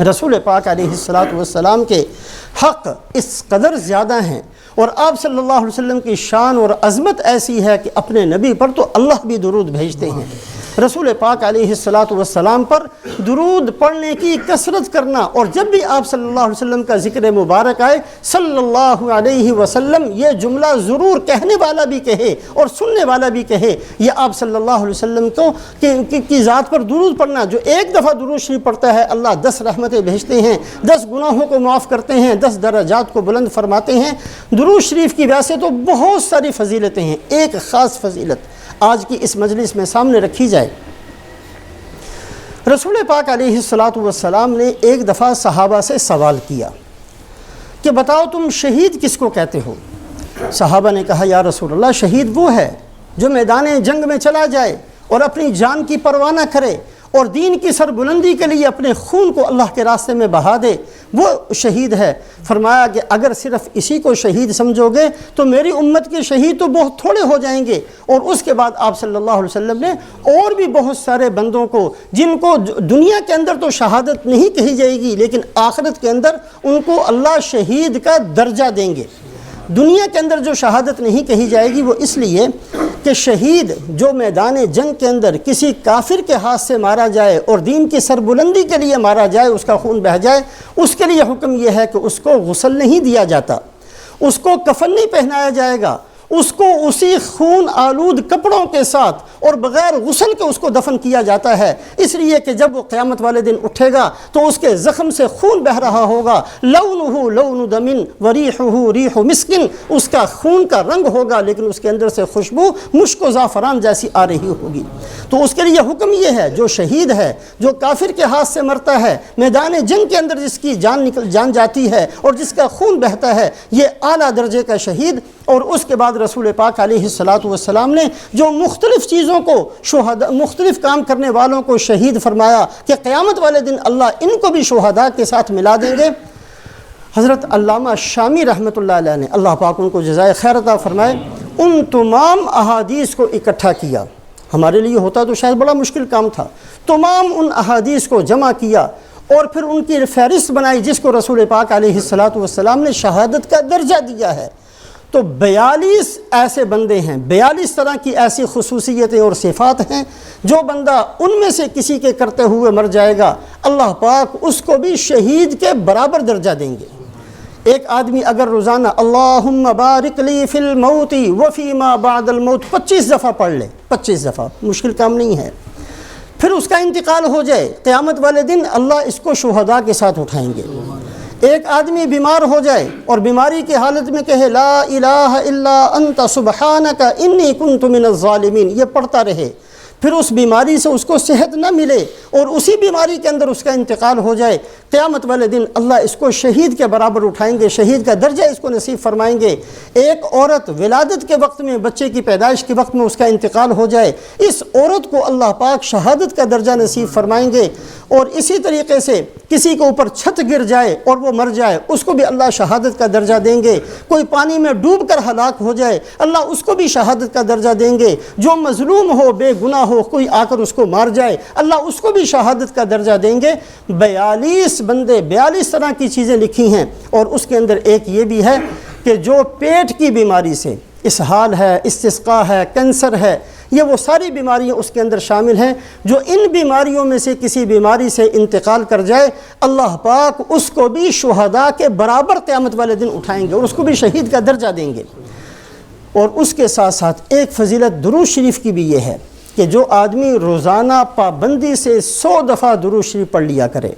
رسول پاک علیہ الصلاۃ والسلام کے حق اس قدر زیادہ ہیں اور آپ صلی اللہ علیہ وسلم کی شان اور عظمت ایسی ہے کہ اپنے نبی پر تو اللہ بھی درود بھیجتے ہیں۔ رسول پاک علیہ الصلاۃ والسلام پر درود پڑھنے کی کثرت کرنا، اور جب بھی آپ صلی اللہ علیہ وسلم کا ذکر مبارک آئے صلی اللہ علیہ وسلم، یہ جملہ ضرور کہنے والا بھی کہے اور سننے والا بھی کہے، یہ آپ صلی اللہ علیہ وسلم کی ذات پر درود پڑھنا۔ جو ایک دفعہ درود شریف پڑھتا ہے اللہ 10 رحمتیں بھیجتے ہیں، 10 گناہوں کو معاف کرتے ہیں، 10 درجات کو بلند فرماتے ہیں۔ درود شریف کی وجہ سے تو بہت ساری فضیلتیں ہیں، ایک خاص فضیلت آج کی اس مجلس میں سامنے رکھی جائے۔ رسول پاک علیہ الصلاۃ والسلام نے ایک دفعہ صحابہ سے سوال کیا کہ بتاؤ تم شہید کس کو کہتے ہو؟ صحابہ نے کہا یا رسول اللہ، شہید وہ ہے جو میدان جنگ میں چلا جائے اور اپنی جان کی پرواہ نہ کرے اور دین کی سربلندی کے لیے اپنے خون کو اللہ کے راستے میں بہا دے، وہ شہید ہے۔ فرمایا کہ اگر صرف اسی کو شہید سمجھو گے تو میری امت کے شہید تو بہت تھوڑے ہو جائیں گے۔ اور اس کے بعد آپ صلی اللہ علیہ وسلم نے اور بھی بہت سارے بندوں کو، جن کو دنیا کے اندر تو شہادت نہیں کہی جائے گی لیکن آخرت کے اندر ان کو اللہ شہید کا درجہ دیں گے۔ دنیا کے اندر جو شہادت نہیں کہی جائے گی وہ اس لیے کہ شہید جو میدان جنگ کے اندر کسی کافر کے ہاتھ سے مارا جائے اور دین کی سربلندی کے لیے مارا جائے، اس کا خون بہہ جائے، اس کے لیے حکم یہ ہے کہ اس کو غسل نہیں دیا جاتا، اس کو کفن نہیں پہنایا جائے گا، اس کو اسی خون آلود کپڑوں کے ساتھ اور بغیر غسل کے اس کو دفن کیا جاتا ہے، اس لیے کہ جب وہ قیامت والے دن اٹھے گا تو اس کے زخم سے خون بہہ رہا ہوگا، لونہ لون دم وریحہ ریح مسک، اس کا خون کا رنگ ہوگا لیکن اس کے اندر سے خوشبو مشک و زعفران جیسی آ رہی ہوگی۔ تو اس کے لیے حکم یہ ہے جو شہید ہے، جو کافر کے ہاتھ سے مرتا ہے، میدان جنگ کے اندر جس کی جان جاتی ہے اور جس کا خون بہتا ہے، یہ اعلیٰ درجے کا شہید۔ اور اس کے بعد رسول پاک علیہ الصلاۃ والسلام نے جو مختلف چیزوں کو مختلف کام کرنے والوں کو شہید فرمایا کہ قیامت والے دن اللہ ان کو بھی شہداء کے ساتھ ملا دیں گے۔ حضرت علامہ شامی رحمۃ اللہ علیہ نے، اللہ پاک ان کو جزائے خیر عطا فرمائے، ان تمام احادیث کو اکٹھا کیا۔ ہمارے لیے ہوتا تو شاید بڑا مشکل کام تھا، تمام ان احادیث کو جمع کیا اور پھر ان کی فہرست بنائی جس کو رسول پاک علیہ الصلاۃ والسلام نے شہادت کا درجہ دیا ہے۔ تو 42 ایسے بندے ہیں، 42 طرح کی ایسی خصوصیتیں اور صفات ہیں، جو بندہ ان میں سے کسی کے کرتے ہوئے مر جائے گا اللہ پاک اس کو بھی شہید کے برابر درجہ دیں گے۔ ایک آدمی اگر روزانہ اللہم بارک لی فی الموت وفی ما بعد الموت 25 دفعہ پڑھ لے، 25 دفعہ، مشکل کام نہیں ہے، پھر اس کا انتقال ہو جائے، قیامت والے دن اللہ اس کو شہداء کے ساتھ اٹھائیں گے۔ ایک آدمی بیمار ہو جائے اور بیماری کی حالت میں کہے لا الہ الا انت سبحانک انی کنت من الظالمین، یہ پڑھتا رہے، پھر اس بیماری سے اس کو صحت نہ ملے اور اسی بیماری کے اندر اس کا انتقال ہو جائے، قیامت والے دن اللہ اس کو شہید کے برابر اٹھائیں گے، شہید کا درجہ اس کو نصیب فرمائیں گے۔ ایک عورت ولادت کے وقت میں، بچے کی پیدائش کے وقت میں اس کا انتقال ہو جائے، اس عورت کو اللہ پاک شہادت کا درجہ نصیب فرمائیں گے۔ اور اسی طریقے سے کسی کے اوپر چھت گر جائے اور وہ مر جائے، اس کو بھی اللہ شہادت کا درجہ دیں گے۔ کوئی پانی میں ڈوب کر ہلاک ہو جائے، اللہ اس کو بھی شہادت کا درجہ دیں گے۔ جو مظلوم ہو، بے گناہ ہو، کوئی آ کر اس کو مار جائے، اللہ اس کو بھی شہادت کا درجہ دیں گے۔ 42 بندے، 42 طرح کی چیزیں لکھی ہیں، اور اس کے اندر ایک یہ بھی ہے کہ جو پیٹ کی بیماری سے، اسہال ہے، استسقاء ہے، کینسر ہے، یہ وہ ساری بیماریاں اس کے اندر شامل ہیں۔ جو ان بیماریوں میں سے کسی بیماری سے انتقال کر جائے، اللہ پاک اس کو بھی شہداء کے برابر قیامت والے دن اٹھائیں گے اور اس کو بھی شہید کا درجہ دیں گے۔ اور اس کے ساتھ ساتھ ایک فضیلت درود شریف کی بھی یہ ہے کہ جو آدمی روزانہ پابندی سے 100 دفعہ درود شریف پڑھ لیا کرے،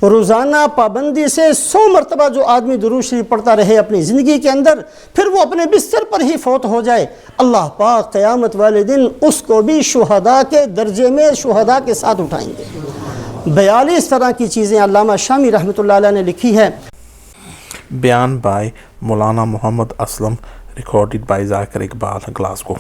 روزانہ پابندی سے 100 مرتبہ جو آدمی درود شریف پڑھتا رہے اپنی زندگی کے اندر، پھر وہ اپنے بستر پر ہی فوت ہو جائے، اللہ پاک قیامت والے دن اس کو بھی شہداء کے درجے میں شہداء کے ساتھ اٹھائیں گے۔ 42 طرح کی چیزیں علامہ شامی رحمۃ اللہ علیہ نے لکھی ہے۔ بیان بائی مولانا Muhammad Aslam, recorded by Zakir Iqbal, Glasgow.